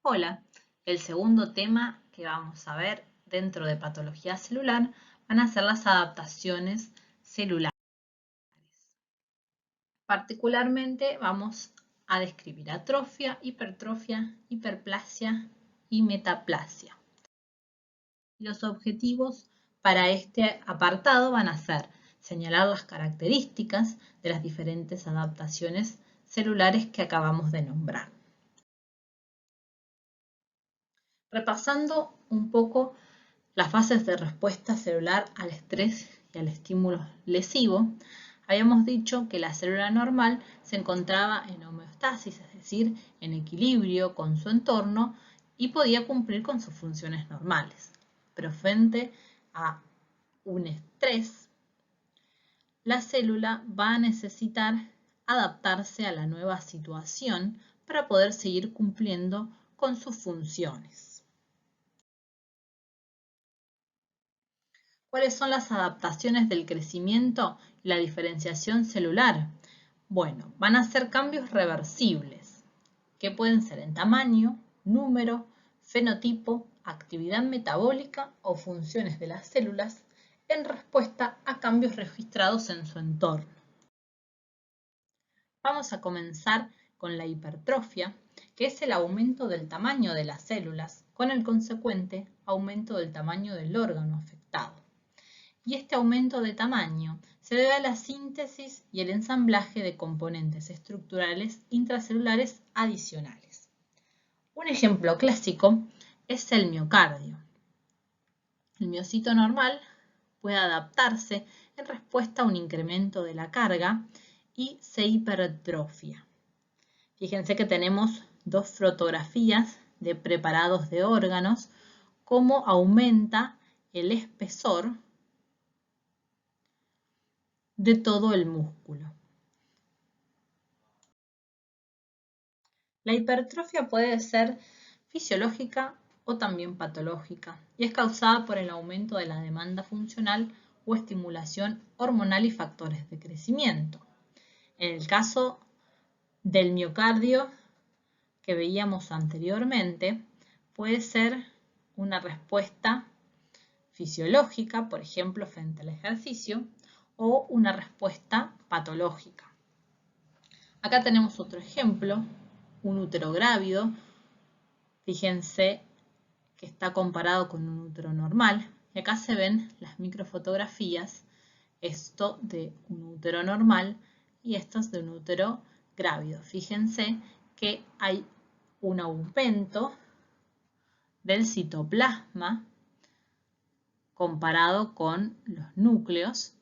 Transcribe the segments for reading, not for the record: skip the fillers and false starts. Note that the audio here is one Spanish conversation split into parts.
Hola, el segundo tema que vamos a ver dentro de patología celular van a ser las adaptaciones celulares. Particularmente vamos a describir atrofia, hipertrofia, hiperplasia y metaplasia. Los objetivos para este apartado van a ser señalar las características de las diferentes adaptaciones celulares que acabamos de nombrar. Repasando un poco las fases de respuesta celular al estrés y al estímulo lesivo, habíamos dicho que la célula normal se encontraba en homeostasis, es decir, en equilibrio con su entorno y podía cumplir con sus funciones normales. Pero frente a un estrés, la célula va a necesitar adaptarse a la nueva situación para poder seguir cumpliendo con sus funciones. ¿Cuáles son las adaptaciones del crecimiento y la diferenciación celular? Bueno, van a ser cambios reversibles, que pueden ser en tamaño, número, fenotipo, actividad metabólica o funciones de las células en respuesta a cambios registrados en su entorno. Vamos a comenzar con la hipertrofia, que es el aumento del tamaño de las células, con el consecuente aumento del tamaño del órgano afectado. Y este aumento de tamaño se debe a la síntesis y el ensamblaje de componentes estructurales intracelulares adicionales. Un ejemplo clásico es el miocardio. El miocito normal puede adaptarse en respuesta a un incremento de la carga y se hipertrofia. Fíjense que tenemos dos fotografías de preparados de órganos, cómo aumenta el espesor de todo el músculo. La hipertrofia puede ser fisiológica o también patológica y es causada por el aumento de la demanda funcional o estimulación hormonal y factores de crecimiento. En el caso del miocardio que veíamos anteriormente, puede ser una respuesta fisiológica, por ejemplo, frente al ejercicio, o una respuesta patológica. Acá tenemos otro ejemplo, un útero grávido. Fíjense que está comparado con un útero normal. Y acá se ven las microfotografías, esto de un útero normal y esto es de un útero grávido. Fíjense que hay un aumento del citoplasma comparado con los núcleos.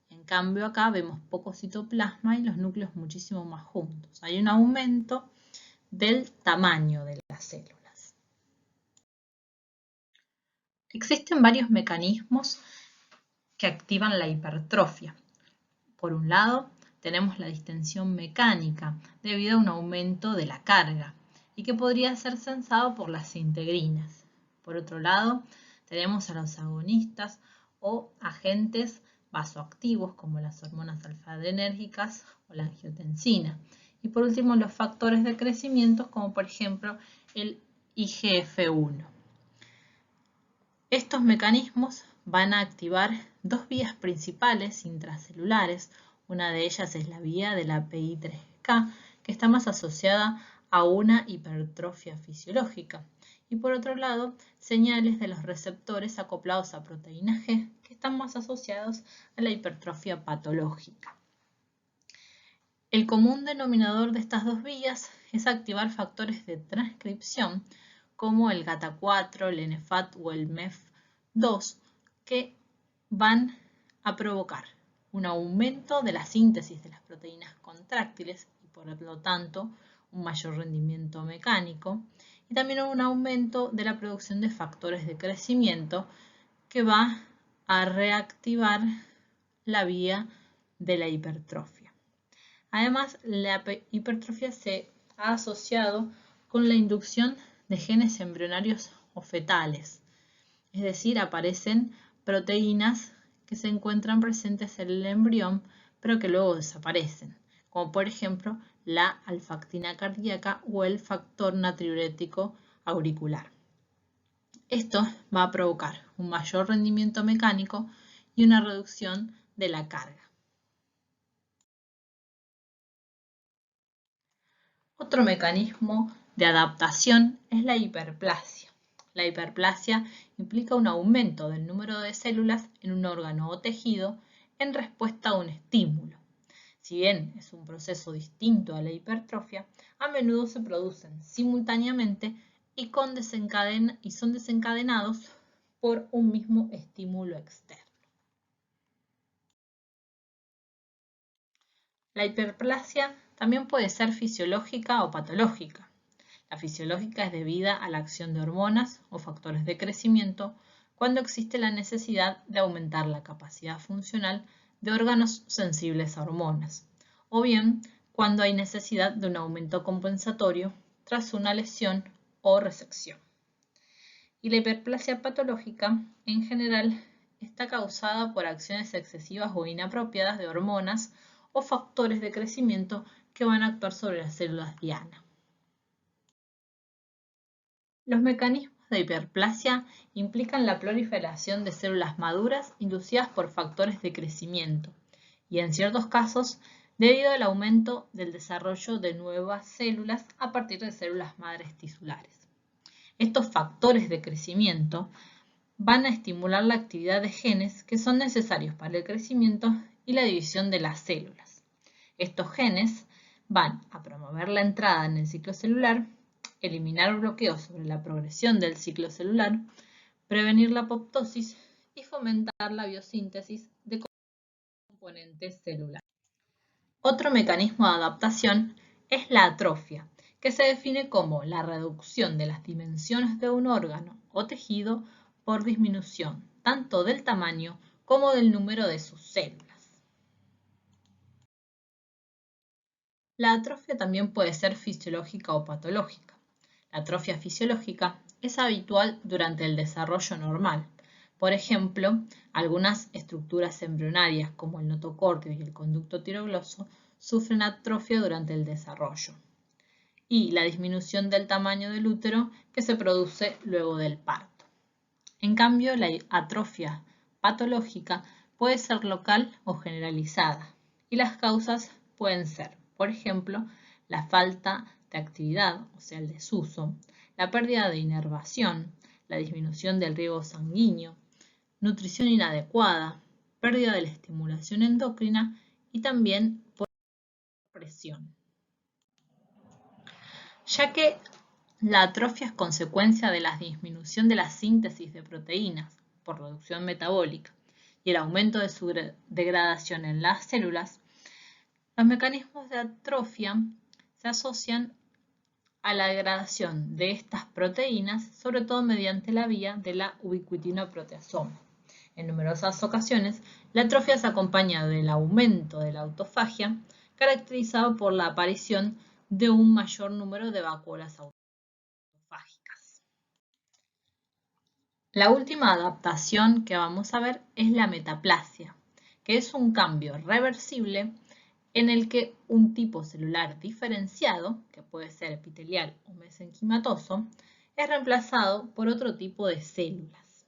En cambio acá vemos poco citoplasma y los núcleos muchísimo más juntos. Hay un aumento del tamaño de las células. Existen varios mecanismos que activan la hipertrofia. Por un lado, tenemos la distensión mecánica debido a un aumento de la carga y que podría ser sensado por las integrinas. Por otro lado, tenemos a los agonistas o agentes vasoactivos como las hormonas alfa-adrenérgicas o la angiotensina. Y por último, los factores de crecimiento como por ejemplo el IGF-1. Estos mecanismos van a activar dos vías principales intracelulares. Una de ellas es la vía de la PI3K, que está más asociada a una hipertrofia fisiológica. Y por otro lado, señales de los receptores acoplados a proteína G, que están más asociados a la hipertrofia patológica. El común denominador de estas dos vías es activar factores de transcripción como el GATA4, el NFAT o el MEF2, que van a provocar un aumento de la síntesis de las proteínas contráctiles y por lo tanto un mayor rendimiento mecánico y también un aumento de la producción de factores de crecimiento que va a reactivar la vía de la hipertrofia. Además, la hipertrofia se ha asociado con la inducción de genes embrionarios o fetales, es decir, aparecen proteínas que se encuentran presentes en el embrión pero que luego desaparecen, como por ejemplo la alfactina cardíaca o el factor natriurético auricular. Esto va a provocar un mayor rendimiento mecánico y una reducción de la carga. Otro mecanismo de adaptación es la hiperplasia. La hiperplasia implica un aumento del número de células en un órgano o tejido en respuesta a un estímulo. Si bien es un proceso distinto a la hipertrofia, a menudo se producen simultáneamente y son desencadenados por un mismo estímulo externo. La hiperplasia también puede ser fisiológica o patológica. La fisiológica es debida a la acción de hormonas o factores de crecimiento cuando existe la necesidad de aumentar la capacidad funcional de órganos sensibles a hormonas, o bien cuando hay necesidad de un aumento compensatorio tras una lesión o resección. Y la hiperplasia patológica, en general, está causada por acciones excesivas o inapropiadas de hormonas o factores de crecimiento que van a actuar sobre las células diana. Los mecanismos de hiperplasia implican la proliferación de células maduras inducidas por factores de crecimiento y, en ciertos casos, debido al aumento del desarrollo de nuevas células a partir de células madres tisulares. Estos factores de crecimiento van a estimular la actividad de genes que son necesarios para el crecimiento y la división de las células. Estos genes van a promover la entrada en el ciclo celular, eliminar bloqueos sobre la progresión del ciclo celular, prevenir la apoptosis y fomentar la biosíntesis de componentes celulares. Otro mecanismo de adaptación es la atrofia, que se define como la reducción de las dimensiones de un órgano o tejido por disminución tanto del tamaño como del número de sus células. La atrofia también puede ser fisiológica o patológica. La atrofia fisiológica es habitual durante el desarrollo normal. Por ejemplo, algunas estructuras embrionarias como el notocórteo y el conducto tirogloso sufren atrofia durante el desarrollo. Y la disminución del tamaño del útero que se produce luego del parto. En cambio, la atrofia patológica puede ser local o generalizada y las causas pueden ser, por ejemplo, la falta de actividad, o sea, el desuso, la pérdida de inervación, la disminución del riego sanguíneo, nutrición inadecuada, pérdida de la estimulación endocrina y también por presión. Ya que la atrofia es consecuencia de la disminución de la síntesis de proteínas por reducción metabólica y el aumento de su degradación en las células, los mecanismos de atrofia se asocian a la degradación de estas proteínas, sobre todo mediante la vía de la ubiquitinoproteasoma. En numerosas ocasiones, la atrofia se acompaña del aumento de la autofagia, caracterizado por la aparición de un mayor número de vacuolas autofágicas. La última adaptación que vamos a ver es la metaplasia, que es un cambio reversible en el que un tipo celular diferenciado, que puede ser epitelial o mesenquimatoso, es reemplazado por otro tipo de células.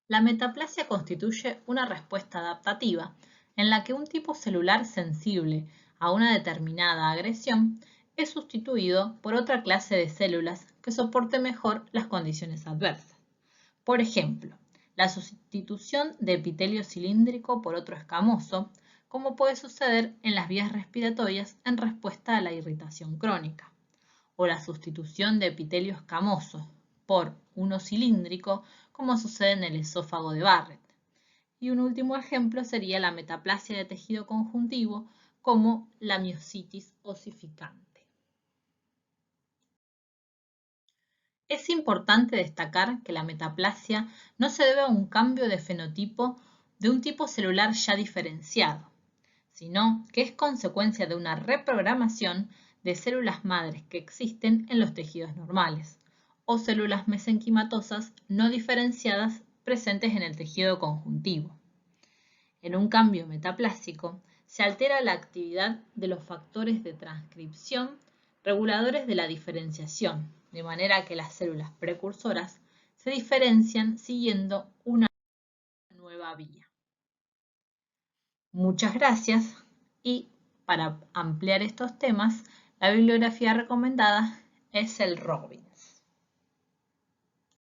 La metaplasia constituye una respuesta adaptativa en la que un tipo celular sensible a una determinada agresión es sustituido por otra clase de células que soporte mejor las condiciones adversas. Por ejemplo, la sustitución de epitelio cilíndrico por otro escamoso, como puede suceder en las vías respiratorias en respuesta a la irritación crónica, o la sustitución de epitelio escamoso por uno cilíndrico, como sucede en el esófago de Barrett. Y un último ejemplo sería la metaplasia de tejido conjuntivo, como la miositis osificante. Es importante destacar que la metaplasia no se debe a un cambio de fenotipo de un tipo celular ya diferenciado, sino que es consecuencia de una reprogramación de células madres que existen en los tejidos normales, o células mesenquimatosas no diferenciadas presentes en el tejido conjuntivo. En un cambio metaplásico, se altera la actividad de los factores de transcripción reguladores de la diferenciación, de manera que las células precursoras se diferencian siguiendo una nueva vía. Muchas gracias y para ampliar estos temas, la bibliografía recomendada es el Robin.